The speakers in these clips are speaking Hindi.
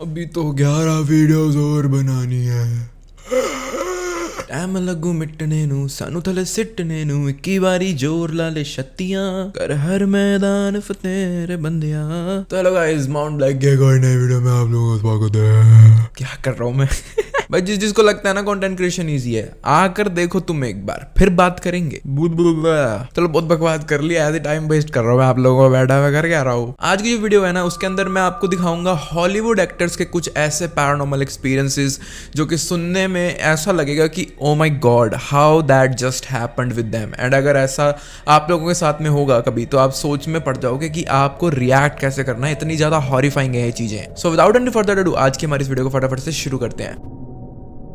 अभी तो 11 वीडियोस और बनानी है। ਟਾਈਮ ਲੱਗੂ ਮਿਟਣੇ ਨੂੰ ਸਾਨੂੰ ਥਲੇ ਸਿੱਟਣੇ ਨੂੰ 21 ਵਾਰੀ ਜ਼ੋਰ ਲਾ ਲੈ ਛੱਤੀਆਂ कर हर मैदान फतेह रे बंदिया। तो हेलो गाइस, माउंट ब्लैक के कोई नई वीडियो में आप लोगों का स्वागत है। क्या कर रहा हूँ मैं भाई, जिसको लगता है ना कंटेंट क्रिएशन इजी है, आकर देखो तुम एक बार, फिर बात करेंगे। चलो बहुत बकवास कर लिया, ऐसे टाइम वेस्ट कर रहा हूँ मैं आप लोगों को बैठा हुआ करके आ रहा हूँ। आज की जो वीडियो है ना, उसके अंदर मैं आपको दिखाऊंगा हॉलीवुड एक्टर्स के कुछ ऐसे पैरानॉर्मल एक्सपीरियंसेस जो कि सुनने में ऐसा लगेगा कि oh my God how that just happened with them. And अगर ऐसा आप लोगों के साथ में होगा कभी, तो आप सोच में पड़ जाओगे कि आपको रिएक्ट कैसे करना है। इतनी ज्यादा हॉरिफाइंग है ये चीजें। So without any further ado, आज की हमारी इस वीडियो को फटाफट से शुरू करते हैं।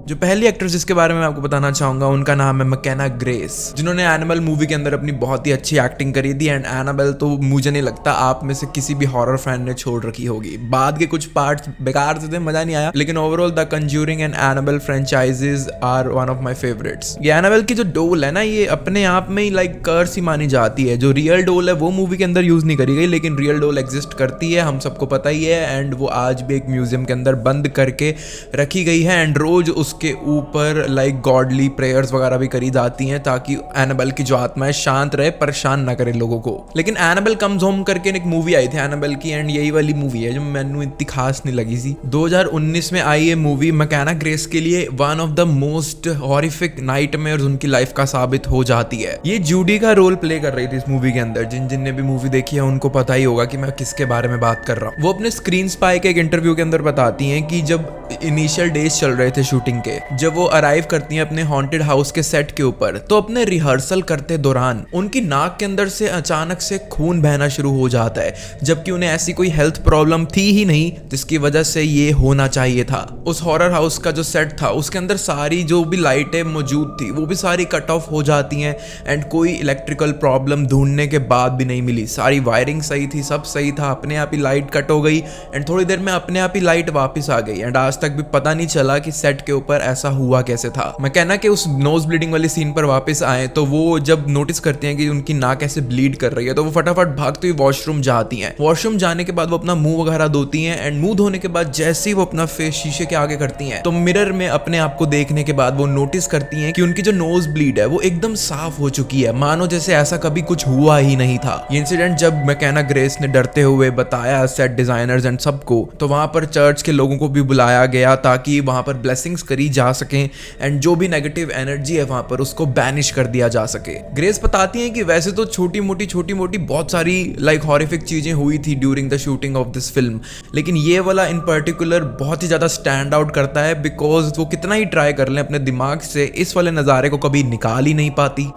जो पहली एक्ट्रेस जिसके बारे में मैं आपको बताना चाहूंगा, उनका नाम है मैकेना ग्रेस, जिन्होंने एनिमल मूवी के अंदर अपनी बहुत ही अच्छी एक्टिंग करी थी। एंड एनाबेल तो मुझे नहीं लगता आप में से किसी भी हॉरर फैन ने छोड़ रखी होगी। बाद के कुछ पार्ट्स बेकार थे, मजा नहीं आया, लेकिन overall the Conjuring and Annabelle franchises are one of my favourites. ये एनाबेल की जो डोल है ना, ये अपने आप में ही लाइक कर्स ही मानी जाती है। जो रियल डोल है वो मूवी के अंदर यूज नहीं करी गई, लेकिन रियल डोल एग्जिस्ट करती है, हम सबको पता ही है। एंड वो आज भी एक म्यूजियम के अंदर बंद करके रखी गई है। एंड रोज उसके ऊपर लाइक गॉडली प्रेयर्स वगैरह भी करी जाती हैं, ताकि एनाबेल की जो आत्मा है शांत रहे, परेशान ना करे लोगों को। लेकिन एनाबेल कम्स होम करके एक मूवी आई थी एनाबेल की, एंड यही वाली मूवी है जो मैंने इतनी खास नहीं लगी थी। 2019 में आई ये मूवी मैकेना ग्रेस के लिए one of the most horrific nightmares उनकी लाइफ का साबित हो जाती है। ये जूडी का रोल प्ले कर रही थी इस मूवी के अंदर। जिनने भी मूवी देखी है उनको पता ही होगा कि मैं किसके बारे में बात कर रहा हूँ। वो अपने स्क्रीन स्पाई के एक इंटरव्यू के अंदर बताती हैं कि जब इनिशियल डेज चल रहे थे शूटिंग के, जब वो अराइव करती हैं अपने हॉन्टेड हाउस के सेट के ऊपर, तो अपने रिहर्सल करते दौरान उनकी नाक के अंदर से अचानक से खून बहना शुरू हो जाता है, जबकि उन्हें ऐसी कोई हेल्थ प्रॉब्लम थी ही नहीं जिसकी वजह से ये होना चाहिए था। उस हॉरर हाउस का जो सेट था उसके अंदर सारी जो भी लाइटें मौजूद थी वो भी सारी कट ऑफ हो जाती हैं। एंड कोई इलेक्ट्रिकल प्रॉब्लम ढूंढने के बाद भी नहीं मिली। सारी वायरिंग सही थी, सब सही था, अपने आप ही लाइट कट हो गई एंड थोड़ी देर में अपने आप ही लाइट वापस आ गई। एंड आज तक भी पता नहीं चला कि सेट के ऊपर ऐसा हुआ कैसे था। मैकेना के उस नोज ब्लीडिंग वाली सीन पर वापस आए तो वो जब नोटिस करती हैं कि उनकी नाक ऐसे ब्लीड कर रही है, तो वो फटाफट भागते हुए वॉशरूम जाती हैं। वॉशरूम जाने के बाद वो अपना मुंह वगैरह धोती हैं। एंड मुंह धोने के बाद जैसे ही वो अपना फेस शीशे के आगे करती हैं, तो मिरर में अपने आप को देखने के बाद वो नोटिस करती हैं कि उनकी जो नोज ब्लीड है वो एकदम साफ हो चुकी है, मानो जैसे ऐसा कभी कुछ हुआ ही नहीं था। ये इंसिडेंट जब मैकेना ग्रेस ने डरते हुए बताया सेट डिजाइनर्स एंड सबको, तो वहां पर चर्च के लोगों को भी बुलाया गया ताकि वहां पर ब्लेसिंग्स करी जा सकें एंड जो भी नेगेटिव एनर्जी है वहां पर उसको बैनिश कर दिया जा सके। ग्रेस बताती हैं कि वैसे तो छोटी मोटी बहुत सारी लाइक हॉरिफिक चीजें हुई थी during the shooting of this film, लेकिन ये वाला इन पर्टिकुलर बहुत ही ज्यादा स्टैंड आउट करता है, बिकॉज वो कितना ही ट्राई कर लें अपने दिमाग से इस वाले नज़ारे को कभी निकाल ही नहीं पाती।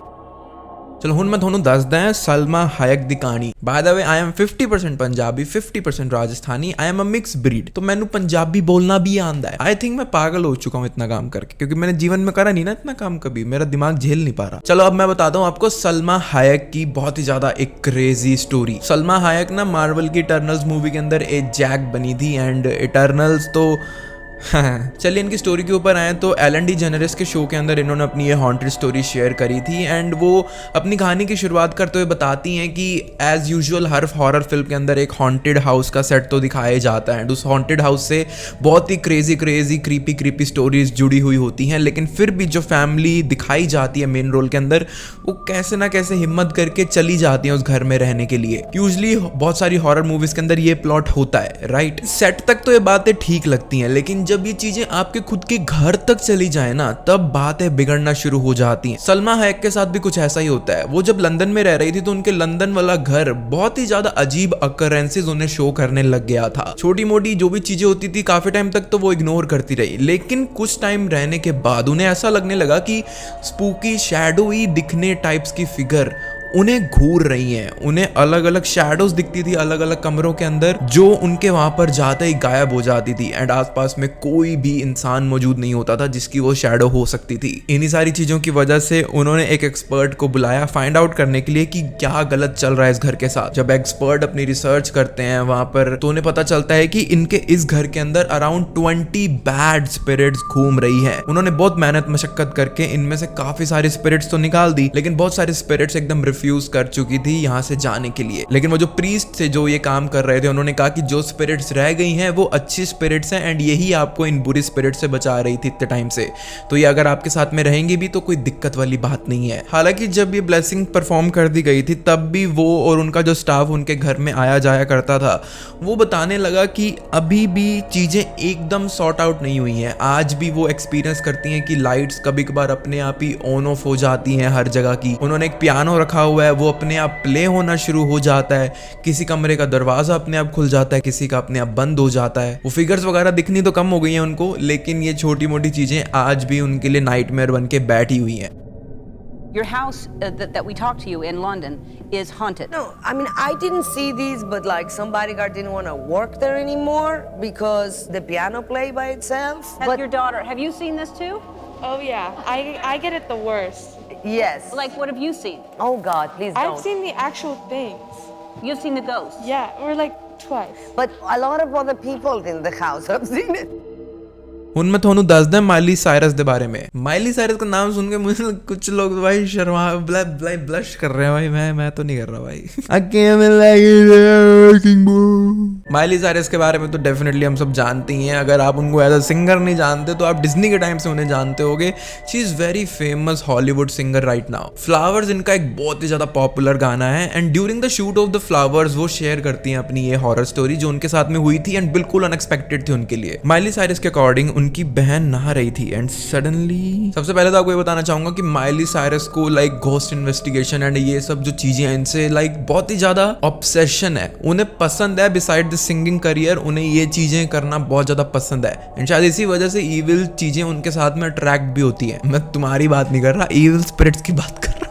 चलो हुण मैं थोनू दस दा सलमा हायक दी कहानी। By the way I am 50% Punjabi 50% Rajasthani. I am a mix breed, तो मैनू पंजाबी बोलना भी आंदा है। आई थिंक मैं पागल हो चुका हूँ इतना काम करके, क्योंकि मैंने जीवन में करा नहीं ना इतना काम कभी, मेरा दिमाग झेल नहीं पा रहा। चलो अब मैं बताता हूँ आपको सलमा हायक की बहुत ही ज्यादा एक क्रेजी स्टोरी। सलमा हायक ना मार्वल की इटर्नल्स मूवी के अंदर एक जैक बनी थी। एंड इटर्नल्स तो चलिए इनकी स्टोरी के ऊपर आए तो एलन डी जेनेरेस के शो के अंदर इन्होंने अपनी ये हॉन्टेड स्टोरी शेयर करी थी। एंड वो अपनी कहानी की शुरुआत करते हुए बताती हैं कि एज यूजुअल हर हॉरर फिल्म के अंदर एक हॉन्टेड हाउस का सेट तो दिखाया जाता है। एंड उस हॉन्टेड हाउस से बहुत ही क्रेजी क्रीपी स्टोरीज जुड़ी हुई होती हैं, लेकिन फिर भी जो फैमिली दिखाई जाती है मेन रोल के अंदर, वो कैसे ना कैसे हिम्मत करके चली जाती है उस घर में रहने के लिए। यूजली बहुत सारी हॉरर मूवीज के अंदर ये प्लॉट होता है, राइट। सेट तक तो ये बातें ठीक लगती हैं, लेकिन जब ये चीजें आपके खुद के घर तक चली जाए ना, तब बातें बिगड़ना शुरू हो जाती हैं। सलमा हैक के साथ भी कुछ ऐसा ही होता है। वो जब लंदन में रह रही थी तो उनके लंदन वाला घर बहुत ही ज्यादा अजीब अकरेंसेस उन्हें शो करने लग गया था। छोटी मोटी जो भी चीजें होती थी काफी टाइम तक तो वो इग्नोर करती रही, लेकिन कुछ टाइम रहने के बाद उन्हें ऐसा लगने लगा कि स्पूकी शैडोई दिखने टाइप्स की फिगर उन्हें घूर रही हैं। उन्हें अलग अलग शैडोज दिखती थी अलग अलग कमरों के अंदर, जो उनके वहां पर जाते ही गायब हो जाती थी। एंड आसपास में कोई भी इंसान मौजूद नहीं होता था जिसकी वो शैडो हो सकती थी। इन्हीं सारी चीजों की वजह से उन्होंने एक एक्सपर्ट को बुलाया फाइंड आउट करने के लिए कि क्या गलत चल रहा है इस घर के साथ। जब एक्सपर्ट अपनी रिसर्च करते हैं वहां पर, तो उन्हें पता चलता है कि इनके इस घर के अंदर अराउंड 20 बैड स्पिरिट्स घूम रही है। उन्होंने बहुत मेहनत मशक्कत करके इनमें से काफी सारे स्पिरिट्स तो निकाल दी, लेकिन बहुत सारे स्पिरिट्स एकदम रिफ्यूज कर चुकी थी यहाँ से जाने के लिए। लेकिन वो जो प्रीस्ट थे जो ये काम कर रहे थे, उन्होंने कहा कि जो स्पिरिट्स रह गई हैं वो अच्छी स्पिरिट्स हैं एंड यही आपको इन बुरी स्पिरिट से बचा रही थी इतने टाइम से, तो ये अगर आपके साथ में रहेंगी भी तो कोई दिक्कत वाली बात नहीं है। हालांकि जब ये ब्लेसिंग परफॉर्म कर दी गई थी तब भी वो और उनका जो स्टाफ उनके घर में आया जाया करता था, वो बताने लगा कि अभी भी चीजें एकदम सॉर्ट आउट नहीं हुई हैं। आज भी वो एक्सपीरियंस करती हैं कि लाइट्स कभी कभार अपने आप ही ऑन ऑफ हो जाती हैं हर जगह की। उन्होंने एक पियानो रखा हुआ है, वो अपने आप प्ले होना शुरू हो जाता है। किसी कमरे का दरवाजा अपने आप खुल जाता है, किसी का अपने आप बंद हो जाता है। वो फिगर्स वगैरह दिखनी तो कम हो गई हैं उनको, लेकिन ये छोटी मोटी चीजें आज भी उनके लिए नाइटमेयर बन के बैठी हुई हैं। Your house that we talked to you in London is haunted. No, I mean, I didn't see these, but like some bodyguard didn't want to work there anymore because the piano played by itself. Has your daughter, have you seen this too? Oh yeah, I get it the worst. Yes. Like, what have you seen? Oh God, please don't. I've seen the actual things. You've seen the ghosts? Yeah, or like twice. But a lot of other people in the house have seen it. उनमें थोनू दस दे माइली साइरस के बारे में। माइली साइरस का नाम सुन के मुझे कुछ लोग तो भाई शर्मा ब्लश कर रहे हैं भाई। मैं तो नहीं कर रहा भाई। माइली साइरस के बारे में तो डेफिनेटली हम सब जानते ही हैं। अगर आप उनको एज अ सिंगर नहीं जानते तो आप डिज्नी के टाइम से उन्हें जानते होगे। She is very famous Hollywood singer right now. Flowers इनका एक बहुत ही ज्यादा पॉपुलर गाना है and during the shoot of the flowers वो शेयर करती हैं अपनी ये हॉरर स्टोरी जो उनके साथ में हुई थी एंड बिल्कुल अनएक्सपेक्टेड थी उनके लिए। माइली साइरस के अकॉर्डिंग उनकी बहन नहा रही थी एंड सडनली, सबसे पहले तो आपको ये बताना चाहूंगा कि माइली साइरस को लाइक घोस्ट इन्वेस्टिगेशन एंड ये सब जो चीजें हैं इनसे लाइक बहुत ही ज्यादा ऑब्सेशन है। उन्हें पसंद है, बिसाइड द सिंगिंग करियर उन्हें ये चीजें करना बहुत ज्यादा पसंद है एंड शायद इसी वजह से इविल चीजें उनके साथ में अट्रैक्ट भी होती है। मैं तुम्हारी बात नहीं कर रहा, इविल स्पिरिट्स की बात कर रहा हूँ।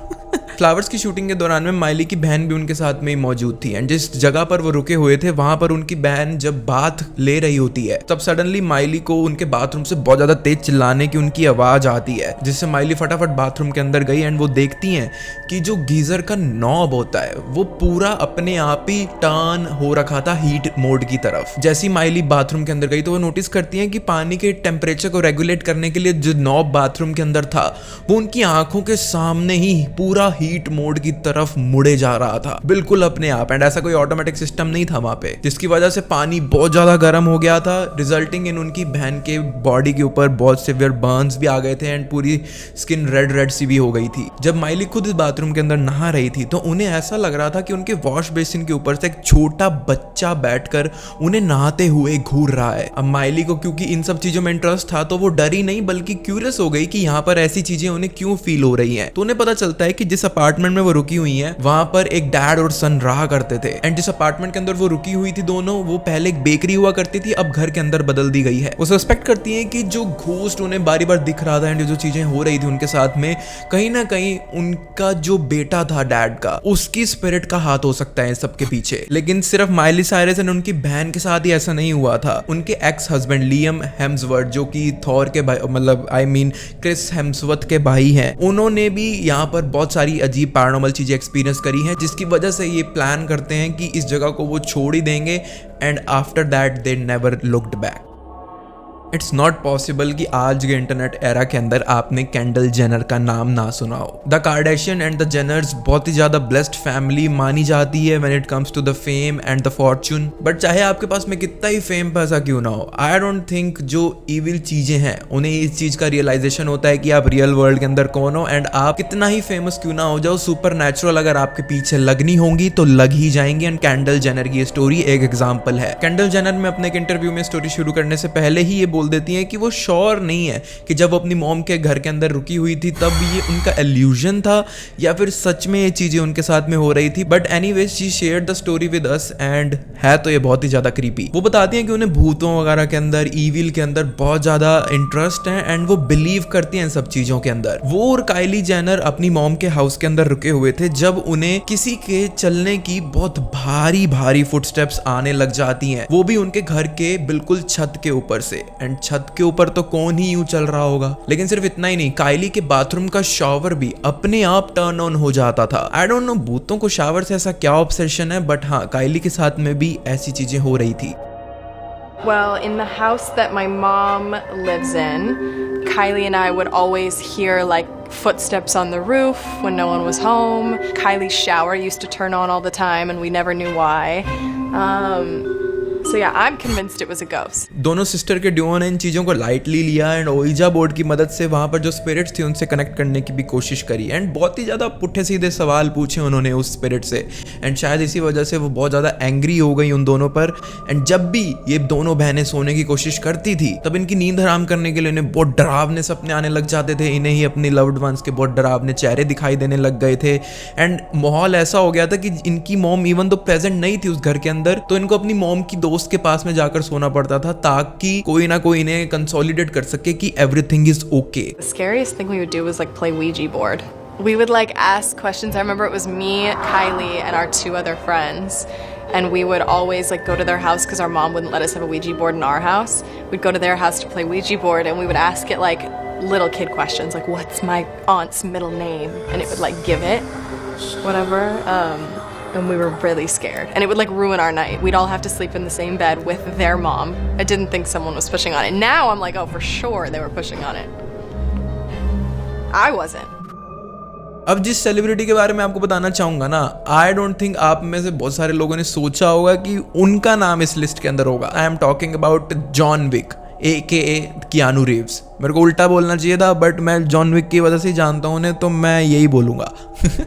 फ्लावर्स की शूटिंग के दौरान में माइली की बहन भी उनके साथ में ही मौजूद थी एंड जिस जगह पर वो रुके हुए थे वहां पर उनकी बहन जब बाथ ले रही होती है तब सडनली माइली को उनके बाथरूम से बहुत ज्यादा तेज चिल्लाने की उनकी आवाज आती है, जिससे माइली फटाफट बाथरूम के अंदर गई एंड वो देखती हैं कि जो गीजर का नॉब होता है वो पूरा अपने आप ही टर्न हो रखा था हीट मोड की तरफ। जैसी माइली बाथरूम के अंदर गई तो वो नोटिस करती हैं कि पानी के टेम्परेचर को रेगुलेट करने के लिए जो नॉब बाथरूम के अंदर था वो उनकी आंखों के सामने ही पूरा हीट मोड की तरफ मुड़े जा रहा था बिल्कुल अपने आप। एंड ऐसा कोई ऑटोमेटिक सिस्टम नहीं था वहां पे, जिसकी वजह से पानी बहुत ज्यादा गर्म हो गया था, रिजल्टिंग इन उनकी बहन के बॉडी के ऊपर बहुत सिवियर बर्न्स भी आ गए थे एंड पूरी स्किन रेड सी भी हो गई थी। जब माइली खुद इस बाथरूम के अंदर नहा रही थी तो उन्हें ऐसा लग रहा था कि उनके वॉश बेसिन के ऊपर से एक छोटा बच्चा बैठकर उन्हें नहाते हुए घूर रहा है। अब माइली को क्योंकि इन सब चीजों में इंटरेस्ट था तो वो डरी नहीं बल्कि क्यूरियस हो गई कि यहाँ पर ऐसी चीजें उन्हें क्यों फील हो रही हैं। तो उन्हें पता चलता है कि जिस अपार्टमेंट में वो रुकी हुई हैं वहां पर एक डैड और सन रहा करते थे एंड जिस अपार्टमेंट के अंदर वो रुकी हुई थी दोनों, वो पहले एक बेकरी हुआ करती थी, अब घर के अंदर बदल दी गई है। वो सस्पेक्ट करती है कि जो घोस्ट उन्हें बारी बार दिख रहा था एंड जो चीजें हो रही थी उनके साथ में कहीं ना कहीं उनका जो बेटा था डैड का, उसकी स्पिरिट का हाथ हो सकता है सबके पीछे। लेकिन सिर्फ माइली साइरस एंड उनकी बहन के साथ ही ऐसा नहीं हुआ था। उनके एक्स हस्बैंड लियम हेम्सवर्थ जो कि थॉर के भाई मतलब क्रिस हेम्सवर्थ के भाई हैं, उन्होंने भी यहाँ पर बहुत सारी अजीब पैरानॉर्मल चीजें एक्सपीरियंस करी हैं, जिसकी वजह से ये प्लान करते हैं कि इस जगह को वो छोड़ ही देंगे and after that they never looked back. It's not possible कि आज के इंटरनेट एरा के अंदर आपने केंडल जेनर का नाम ना सुना हो। The Kardashian and the Jenners बहुत ही ज्यादा ब्लेस्ड फैमिली मानी जाती है when it comes to the fame and the fortune. But चाहे आपके पास में कितना ही फेम पैसा क्यों ना हो, आई डोंट थिंक जो इविल चीजें हैं उन्हें इस चीज का रियलाइजेशन होता है कि आप रियल वर्ल्ड के अंदर कौन हो एंड आप कितना ही फेमस क्यों ना हो जाओ, सुपर नेचुरल अगर आपके पीछे लगनी होंगी तो लग ही जाएंगी। एंड केंडल जेनर की स्टोरी एक एग्जाम्पल है। केंडल जेनर में अपने एक इंटरव्यू में स्टोरी शुरू करने से पहले ही ये बोल देती है कि वो श्योर नहीं है कि जब वो अपनी मॉम के घर के अंदर रुकी हुई थी तब ये उनका इल्यूजन था या फिर सच में ये चीजें उनके साथ में हो रही थी। But anyways she shared the story with us and है तो ये बहुत ही ज्यादा क्रीपी। वो बताती हैं कि उन्हें भूतों वगैरह के अंदर, ईविल के अंदर बहुत ज्यादा इंटरेस्ट है एंड वो बिलीव करती हैं इन सब चीजों के अंदर। वो और काइली जेनर अपनी मॉम के हाउस के अंदर रुके हुए थे जब उन्हें किसी के चलने की बहुत भारी भारी फुटस्टेप्स आने लग जाती हैं, वो भी उनके घर के बिल्कुल छत के ऊपर से। एंड छत के ऊपर तो कौन ही यूं चल रहा होगा। लेकिन सिर्फ इतना ही नहीं, काइली के बाथरूम का शॉवर भी अपने आप टर्न ऑन हो जाता था। आई डोंट नो भूतों को शावर से ऐसा क्या ऑब्सेशन है, बट हाँ काइली के साथ में भी ऐसी चीजें हो रही थी। Well, in the house that my mom lives in, Kylie and I would always hear like footsteps on the roof when no one was home. Kylie's shower used to turn on all the time and we never knew why. So yeah, I'm convinced it was a ghost. दोनों सिस्टर के ड्यूओ ने इन चीज़ों को लाइटली लिया एंड ओइजा बोर्ड की मदद से वहाँ पर जो स्पिरिट्स थी उनसे कनेक्ट करने की भी कोशिश करी एंड बहुत ही ज़्यादा पुट्ठे सीधे सवाल पूछे उन्होंने उस स्पिरिट से एंड शायद इसी वजह से वो बहुत ज़्यादा एंग्री हो गई उन दोनों पर एंड जब भी ये दोनों बहनें सोने की कोशिश करती थी तब इनकी नींद हराम करने के लिए इन्हें बहुत डरावने सपने आने लग जाते थे। इन्हें ही अपनी लव्ड वंस के बहुत डरावने चेहरे दिखाई देने लग गए थे एंड माहौल ऐसा हो गया था कि इनकी मॉम इवन तो प्रेजेंट नहीं थी उस घर के अंदर तो इनको अपनी मॉम की दोस्त के पास में जाकर सोना पड़ता था ताकि कोई ना कोई इन्हें कंसोलिडेट कर सके कि everything is okay. The scariest thing we would do was like play Ouija board. We would like ask questions. I remember it was me, Kylie, and our 2 other friends. And we would always like go to their house because our mom wouldn't let us have a Ouija board in our house. We'd go to their house to play Ouija board and we would ask it like little kid questions like what's my aunt's middle name? And it would like give it whatever. And we were really scared. And it would like ruin our night. We'd all have to sleep in the same bed with their mom. I didn't think someone was pushing on it. Now I'm like, oh, for sure they were pushing on it. I wasn't. अब जिस सेलिब्रिटी के बारे में आपको बताना चाहूंगा ना, आई डोंट थिंक आप में से बहुत सारे लोगों ने सोचा होगा कि उनका नाम इस लिस्ट के अंदर होगा। I am talking about John Wick AKA Keanu Reeves. मेरे को उल्टा बोलना चाहिए था बट मैं जॉन विक की वजह से ही जानता हूँ उन्हें तो मैं यही बोलूंगा।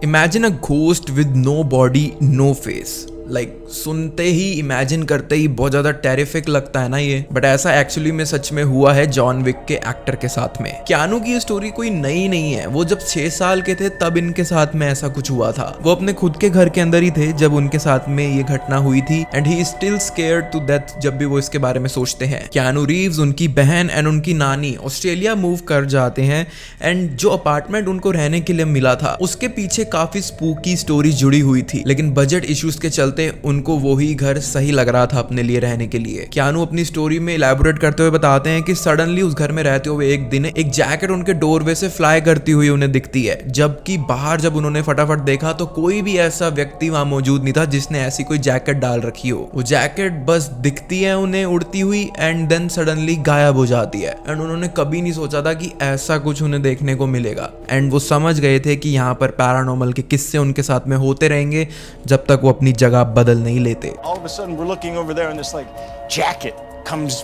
Imagine a ghost with no body no face. Like सुनते ही इमेजिन करते ही बहुत ज़्यादा टेरिफिक लगता है ना ये, बट ऐसा एक्चुअली में सच में हुआ है जॉन विक के एक्टर के साथ में। कियानू की स्टोरी कोई नई नहीं है, वो जब 6 साल के थे तब इनके साथ में ऐसा कुछ हुआ था। वो अपने खुद के घर के अंदर ही थे जब उनके साथ में ये घटना हुई थी and he is still scared to death जब भी वो इसके बारे में सोचते हैं। कियानू रीव्स, उनकी बहन एंड उनकी नानी ऑस्ट्रेलिया मूव कर जाते हैं एंड जो अपार्टमेंट उनको रहने के लिए मिला था उसके पीछे काफी स्पूकी स्टोरी जुड़ी हुई थी, लेकिन बजट इश्यूज के चलते उनको वही घर सही लग रहा था अपने लिए रहने के लिए। कियानू अपनी स्टोरी में इलैबोरेट करते हुए बताते हैं कि सडनली उस घर में रहते हुए एक दिन एक जैकेट उनके डोरवे से फ्लाई करती हुई उन्हें दिखती है, जबकि बाहर जब उन्होंने फटाफट देखा तो कोई भी ऐसा व्यक्ति वहां मौजूद नहीं था जिसने ऐसी कोई जैकेट डाल रखी हो। वो जैकेट बस दिखती है उन्हें उड़ती हुई एंड देन सडनली गायब हो जाती है एंड उन्होंने कभी नहीं सोचा था कि ऐसा कुछ उन्हें देखने को मिलेगा एंड वो समझ गए थे कि यहाँ पर पैरानॉर्मल के किस्से उनके साथ में होते रहेंगे जब तक वो अपनी जगह बदल नहीं लेते। All of a sudden we're looking over there and this like jacket comes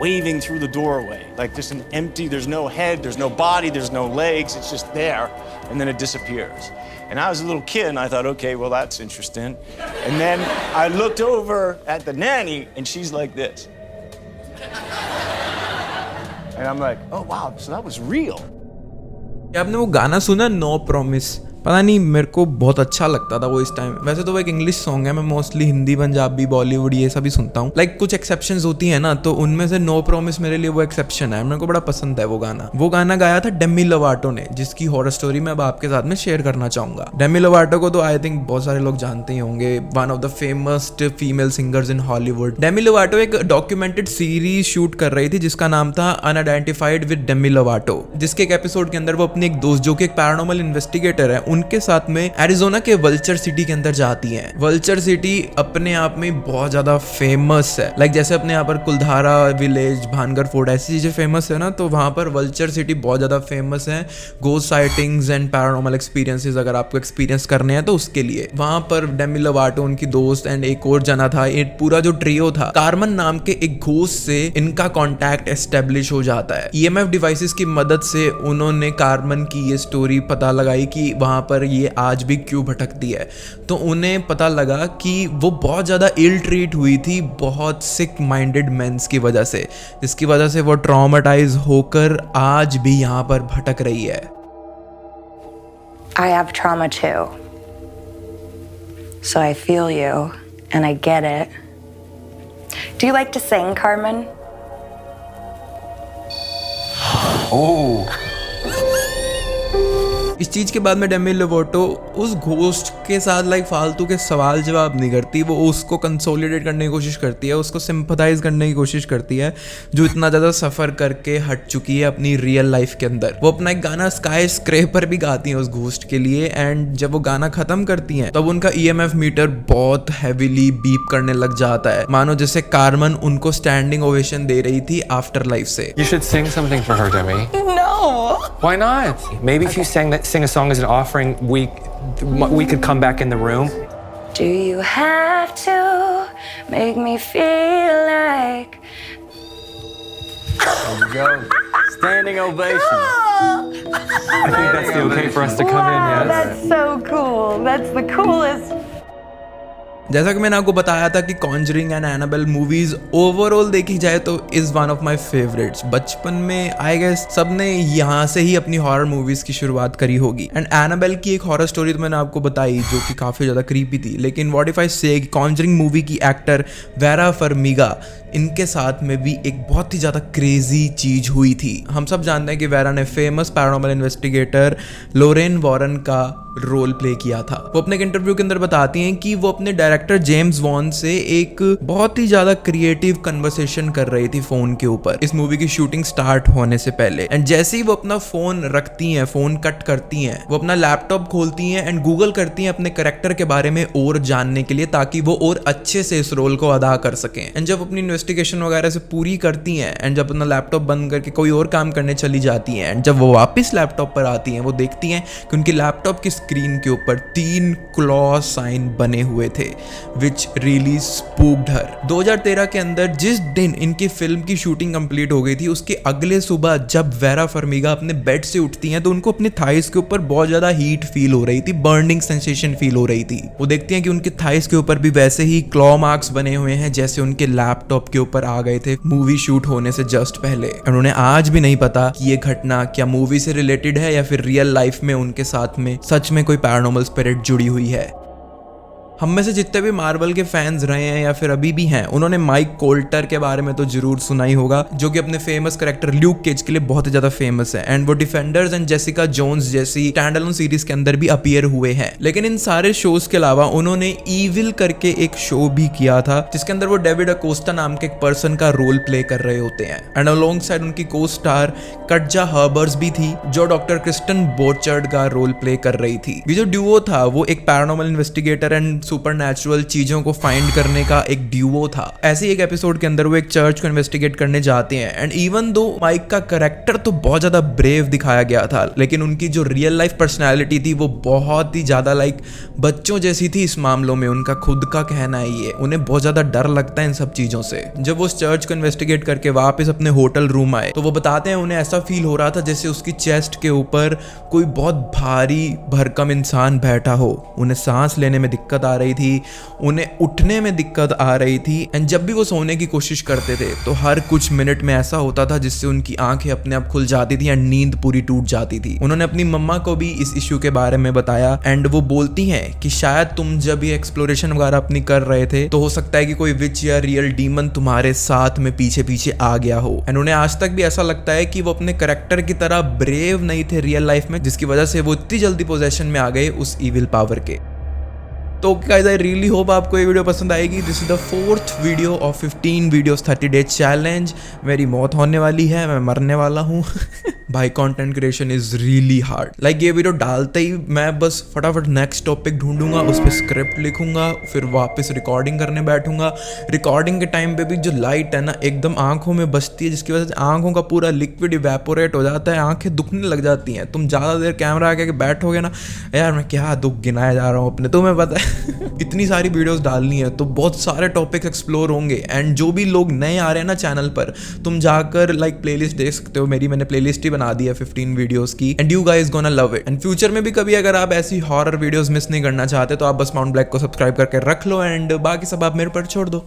waving through the doorway, like just an empty, there's no head, there's no body, there's no legs, it's just there and then it disappears. And I was a little kid and I thought, okay, well that's interesting. And then I looked over at the nanny and she's like this. And I'm like, oh wow, so that was real. क्या आपने वो गाना सुना नो प्रॉमिस? पता नहीं मेरे को बहुत अच्छा लगता था वो इस टाइम। वैसे तो वो एक इंग्लिश सॉन्ग है, मैं मोस्टली हिंदी, पंजाबी, बॉलीवुड ये सभी सुनता हूँ। लाइक कुछ एक्सेप्शंस होती है ना, तो उनमें से नो प्रॉमिस मेरे लिए वो एक्सेप्शन है। मेरे को बड़ा पसंद है वो गाना। वो गाना गाया था डेमी लोवाटो ने, जिसकी हॉरर स्टोरी मैं अब आपके साथ में शेयर करना चाहूंगा। डेमी लोवाटो को तो आई थिंक बहुत सारे लोग जानते ही होंगे, one of the famous female singers in Hollywood. Demi Lovato एक डॉक्यूमेंटेड सीरीज शूट कर रही थी जिसका नाम था अनआइडेंटिफाइड विद डेमी लोवाटो, जिसके एक एपिसोड के अंदर वो अपने एक दोस्त जो कि एक पैरानॉर्मल इन्वेस्टिगेटर है उनके साथ में एरिजोना के वल्चर सिटी के अंदर जाती हैं। वल्चर सिटी अपने आप में बहुत ज्यादा फेमस है। लाइक जैसे अपने यहाँ पर कुलधारा विलेज, भानगर फोर्ट ऐसी चीजें फेमस है ना, तो वहां पर वल्चर सिटी बहुत ज्यादा फेमस है ghost sightings and paranormal experiences अगर आपको एक्सपीरियंस करने हैं तो उसके लिए। वहां पर डेमी लोवाटो, उनकी दोस्त एंड एक और जना था, एक पूरा जो ट्रियो था, कार्मन नाम के एक घोस्ट से इनका कॉन्टैक्ट एस्टेब्लिश हो जाता है। EMF डिवाइसेस की मदद से उन्होंने कार्मन की ये स्टोरी पता लगाई कि वहां पर ये आज भी क्यों भटकती है। तो उन्हें पता लगा कि वो बहुत ज़्यादा इल ट्रीट हुई थी बहुत सिक माइंडेड मेंस की वजह से, जिसकी वजह से वो ट्रॉमेटाइज होकर आज भी यहाँ पर भटक रही है। I have trauma too. So I feel you and I get it. Do you like to sing, Carmen? Oh. इस चीज के बाद में डेमी लोवाटो उस घोस्ट के साथ लाइक फालतू के सवाल जवाब नहीं करती, वो उसको कंसोलिडेट करने की कोशिश करती है, उसको सिंपथाइज करने की कोशिश करती है जो इतना ज्यादा सफर करके हट चुकी है अपनी रियल लाइफ के अंदर। वो अपना एक गाना स्काई स्क्रैपर भी गाती हैं उस घोस्ट के लिए, एंड जब वो गाना खत्म करती हैं तब उनका EMF मीटर बहुत हैवीली बीप करने लग जाता है, मानो जैसे कार्मन उनको स्टैंडिंग ओवेशन दे रही थी आफ्टर लाइफ से। You should sing something for her, Demi. No. Why not? Maybe if you sing a song as an offering, we could come back in the room. Do you have to make me feel like? There you go. Standing ovation. I think that's the okay for us to come in, yes? That's so cool. That's the coolest. जैसा कि मैंने आपको बताया था कि Conjuring and Annabelle movies overall देखी जाए तो is one of my favourites. बचपन में आई गेस सबने यहाँ से ही अपनी हॉरर मूवीज की शुरुआत करी होगी। एंड एनाबेल की एक हॉरर स्टोरी तो मैंने आपको बताई जो कि काफी ज्यादा क्रीपी थी, लेकिन व्हाट इफ आई से कॉन्जरिंग मूवी की एक्टर वेरा फर्मिगा, इनके साथ में भी एक बहुत ही ज्यादा क्रेजी चीज हुई थी। हम सब जानते हैं कि वेरा ने फेमस पैरानॉर्मल इन्वेस्टिगेटर लोरेन वॉरन का रोल प्ले किया था। वो अपने इंटरव्यू के अंदर बताती हैं कि वो अपने डायरेक्टर जेम्स वॉन से एक बहुत ही ज्यादा क्रिएटिव कन्वर्सेशन कर रही थी फोन के ऊपर इस मूवी की शूटिंग स्टार्ट होने से पहले। एंड जैसे ही वो अपना फोन रखती हैं, फोन कट करती हैं, वो अपना लैपटॉप खोलती हैं एंड गूगल करती हैं अपने कैरेक्टर के बारे में और जानने के लिए, ताकि वो और अच्छे से इस रोल को अदा कर सकें। एंड जब अपनी इन्वेस्टिगेशन वगैरह से पूरी करती हैं एंड जब अपना लैपटॉप बंद करके कोई और काम करने चली जाती हैं, एंड जब वो वापस लैपटॉप पर आती हैं, वो देखती हैं कि उनकी लैपटॉप की स्क्रीन के ऊपर 3 क्लॉ साइन बने हुए थे, विच रियली स्पूक्ड हर। 2013 के अंदर जिस दिन इनकी फिल्म की शूटिंग कंप्लीट हो गई थी, उसके अगले सुबह जब वेरा फर्मिगा अपने बेड से उठती हैं तो उनको अपने थाइस के ऊपर बहुत ज्यादा हीट फील हो रही थी, बर्निंग सेंसेशन फील हो रही थी। वो देखती हैं कि उनके थाइस के ऊपर भी वैसे ही क्लॉ मार्क्स बने हुए हैं जैसे उनके लैपटॉप के ऊपर आ गए थे मूवी शूट होने से जस्ट पहले। उन्होंने आज भी नहीं पता कि ये घटना क्या मूवी से रिलेटेड है या फिर रियल लाइफ में उनके साथ में सच में कोई पैरानॉर्मल स्पिरिट जुड़ी हुई है। हम में से जितने भी मार्वल के फैंस रहे हैं या फिर अभी भी हैं, उन्होंने माइक कोल्टर के बारे में तो जरूर सुना ही होगा, जो कि अपने फेमस कैरेक्टर ल्यूक केज के लिए बहुत ही ज्यादा फेमस है। एंड वो डिफेंडर्स एंड जेसिका जोन्स जैसी स्टैंडअलोन सीरीज के अंदर भी अपीयर हुए हैं। लेकिन इन सारे शोज के अलावा उन्होंने ईविल करके एक शो भी किया था जिसके अंदर वो डेविड अकोस्टा नाम के एक पर्सन का रोल प्ले कर रहे होते हैं। एंड अलोंग साइड उनकी को स्टार कटजा हर्बर्स भी थी जो डॉक्टर क्रिस्टन बोर्चर्ड का रोल प्ले कर रही थी। ये जो ड्यूओ था वो एक पैरानॉर्मल इन्वेस्टिगेटर एंड सुपरनैचुरल चीजों को फाइंड करने का एक ड्यूओ था। ऐसे ही एक एपिसोड के अंदर वो एक चर्च को इन्वेस्टिगेट करने जाते हैं। एंड इवन दो माइक का कैरेक्टर तो बहुत ज्यादा ब्रेव दिखाया गया था, लेकिन उनकी जो रियल लाइफ पर्सनैलिटी थी वो बहुत ही ज्यादा लाइक बच्चों जैसी थी। इस मामलों में उनका खुद का कहना है ये, उन्हें बहुत ज्यादा डर लगता है इन सब चीजों से। जब वो उस चर्च को इन्वेस्टिगेट करके वापस अपने होटल रूम आए तो वो बताते हैं उन्हें ऐसा फील हो रहा था जैसे उसकी चेस्ट के ऊपर कोई बहुत भारी भरकम इंसान बैठा हो। उन्हें सांस लेने में दिक्कत आ रही थी, उन्हें उठने में दिक्कत आ रही थी। एंड जब भी वो सोने की कोशिश करते थे तो हर कुछ मिनट में ऐसा होता था जिससे उनकी आंखें अपने आप खुल जाती थी एंड नींद पूरी टूट जाती थी। उन्होंने अपनी मम्मा को भी इस इश्यू के बारे में बताया एंड वो बोलती हैं कि शायद तुम जब ये एक्सप्लोरेशन वगैरह अपनी कर रहे थे तो हो सकता है कि कोई विच या रियल डीमन तुम्हारे साथ में पीछे पीछे आ गया हो। एंड उन्हें आज तक भी ऐसा लगता है कि वो अपने कैरेक्टर की तरह ब्रेव नहीं थे रियल लाइफ में, जिसकी वजह से वो इतनी जल्दी पोजेशन में आ गए उस इविल पावर के। तो गाइस आई रियली होप आपको ये वीडियो पसंद आएगी। This is the 4th video of 15 videos 30 day challenge. मेरी मौत होने वाली है, मैं मरने वाला हूँ। भाई content creation is really hard. Like ये वीडियो डालते ही मैं बस फटाफट नेक्स्ट टॉपिक ढूंढूंगा, उस पर स्क्रिप्ट लिखूंगा, फिर वापस रिकॉर्डिंग करने बैठूंगा। रिकॉर्डिंग के टाइम पे भी जो लाइट है ना एकदम आंखों में बजती है, जिसकी वजह से आंखों का पूरा लिक्विड इवेपोरेट हो जाता है, आंखें दुखने लग जाती हैं। तुम ज़्यादा देर कैमरा आके बैठोगे ना, यार मैं क्या दुख गिनाया जा रहा हूँ अपने, तुम्हें पता है। इतनी सारी वीडियोस डालनी है तो बहुत सारे टॉपिक्स एक्सप्लोर होंगे। एंड जो भी लोग नए आ रहे हैं ना चैनल पर, तुम जाकर लाइक प्लेलिस्ट देख सकते हो मेरी, मैंने प्लेलिस्ट ही बना दी है 15 वीडियोस की। And you guys gonna love it. And future में भी कभी अगर आप ऐसी हॉरर वीडियोस मिस नहीं करना चाहते तो आप बस माउंट ब्लैक को सब्सक्राइब करके रख लो एंड बाकी सब आप मेरे पर छोड़ दो।